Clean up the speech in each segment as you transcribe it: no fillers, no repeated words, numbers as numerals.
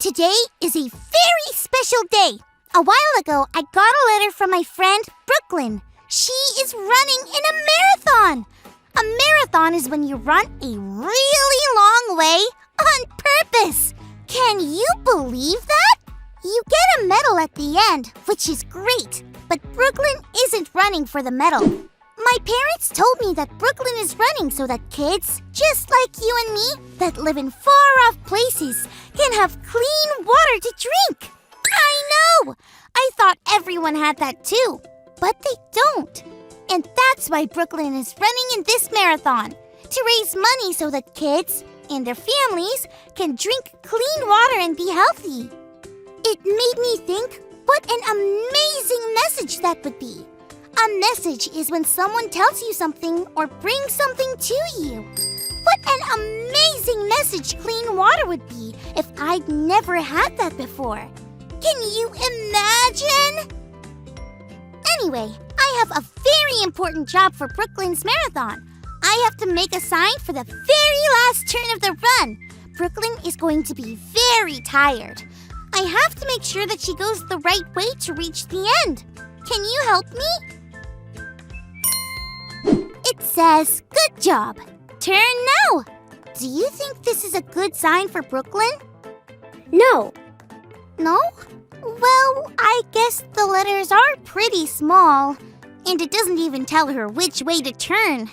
Today is a very special day. A while ago, I got a letter from my friend Brooklyn. She is running in a marathon. A marathon is when you run a really long way on purpose. Can you believe that? You get a medal at the end, which is great. But Brooklyn isn't running for the medal. My parents told me that Brooklyn is running so that kids, just like you and me, that live in far-off places, can have clean water to drink. I know! I thought everyone had that too, but they don't. And that's why Brooklyn is running in this marathon, to raise money so that kids and their families can drink clean water and be healthy. It made me think what an amazing message that would be. A message is when someone tells you something or brings something to you. What an amazing message clean water would be if I'd never had that before. Can you imagine? Anyway, I have a very important job for Brooklyn's marathon. I have to make a sign for the very last turn of the run. Brooklyn is going to be very tired. I have to make sure that she goes the right way to reach the end. Can you help me? It says, "Good job. Turn now." Do you think this is a good sign for Brooklyn? No. No? Well, I guess the letters are pretty small. And it doesn't even tell her which way to turn.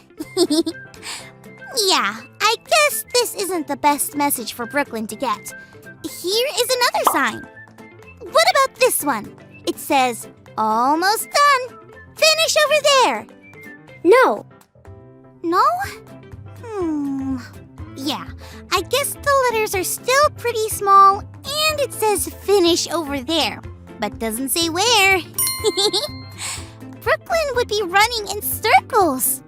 Yeah, I guess this isn't the best message for Brooklyn to get. Here is another sign. What about this one? It says, "Almost done. Finish over there." No. No? Yeah, I guess the letters are still pretty small and it says finish over there, but doesn't say where. Brooklyn would be running in circles.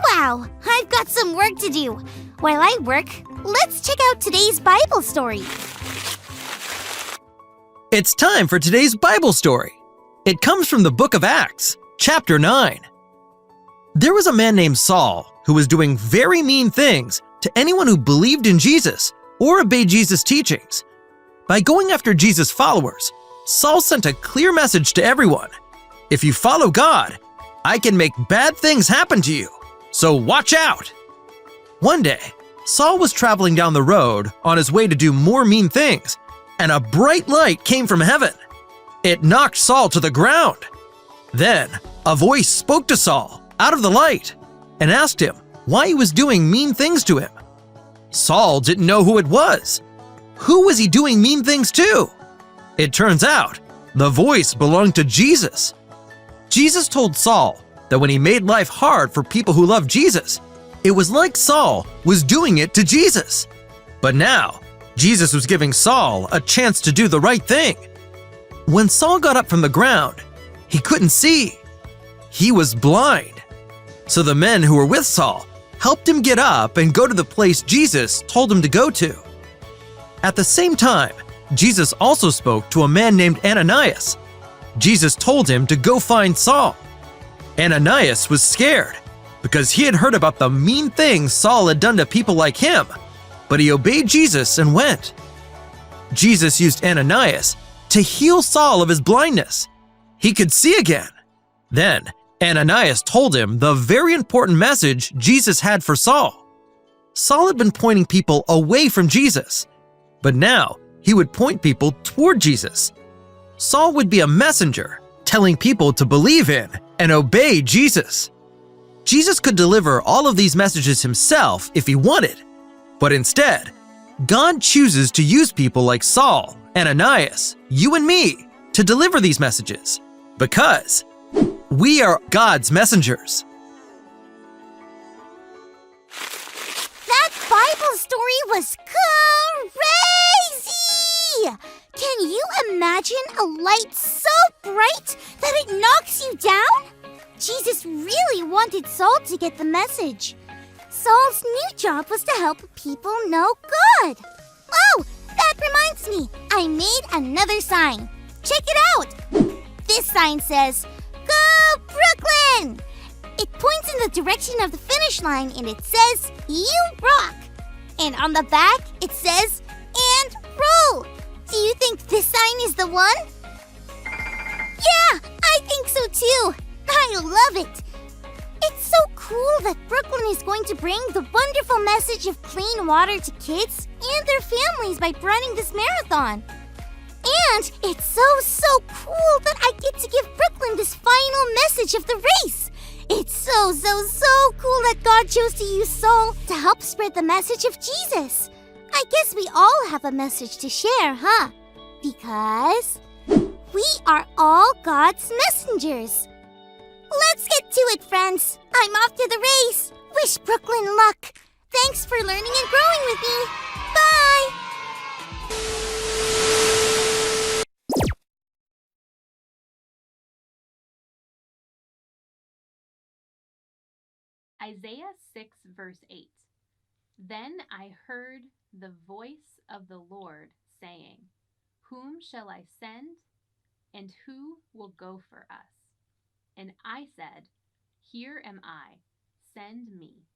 Wow, I've got some work to do. While I work, let's check out today's Bible story. It's time for today's Bible story. It comes from the book of Acts, chapter 9. There was a man named Saul who was doing very mean things to anyone who believed in Jesus or obeyed Jesus' teachings. By going after Jesus' followers, Saul sent a clear message to everyone. If you follow God, I can make bad things happen to you, so watch out. One day, Saul was traveling down the road on his way to do more mean things, and a bright light came from heaven. It knocked Saul to the ground. Then, a voice spoke to Saul out of the light and asked him why he was doing mean things to him. Saul didn't know who it was. Who was he doing mean things to? It turns out the voice belonged to Jesus. Jesus told Saul that when he made life hard for people who love Jesus, it was like Saul was doing it to Jesus. But now, Jesus was giving Saul a chance to do the right thing. When Saul got up from the ground, he couldn't see. He was blind. So the men who were with Saul helped him get up and go to the place Jesus told him to go to. At the same time, Jesus also spoke to a man named Ananias. Jesus told him to go find Saul. Ananias was scared because he had heard about the mean things Saul had done to people like him, but he obeyed Jesus and went. Jesus used Ananias to heal Saul of his blindness. He could see again. Then Ananias told him the very important message Jesus had for Saul. Saul had been pointing people away from Jesus, but now he would point people toward Jesus. Saul would be a messenger, telling people to believe in and obey Jesus. Jesus could deliver all of these messages himself if he wanted, but instead, God chooses to use people like Saul, Ananias, you and me, to deliver these messages, because we are God's messengers. That Bible story was crazy! Can you imagine a light so bright that it knocks you down? Jesus really wanted Saul to get the message. Saul's new job was to help people know God. Oh, that reminds me. I made another sign. Check it out. This sign says, "Go Brooklyn!" It points in the direction of the finish line and it says, "You rock!" And on the back, it says, "And roll!" Do the one? Yeah, I think so too. I love it. It's so cool that Brooklyn is going to bring the wonderful message of clean water to kids and their families by running this marathon. And it's so cool that I get to give Brooklyn this final message of the race. It's so cool that God chose to use Saul to help spread the message of Jesus. I guess we all have a message to share, huh? Because we are all God's messengers. Let's get to it, friends. I'm off to the race. Wish Brooklyn luck. Thanks for learning and growing with me. Bye! Isaiah 6, verse 8. Then I heard the voice of the Lord saying, Whom shall I send, and who will go for us? And I said, Here am I, send me.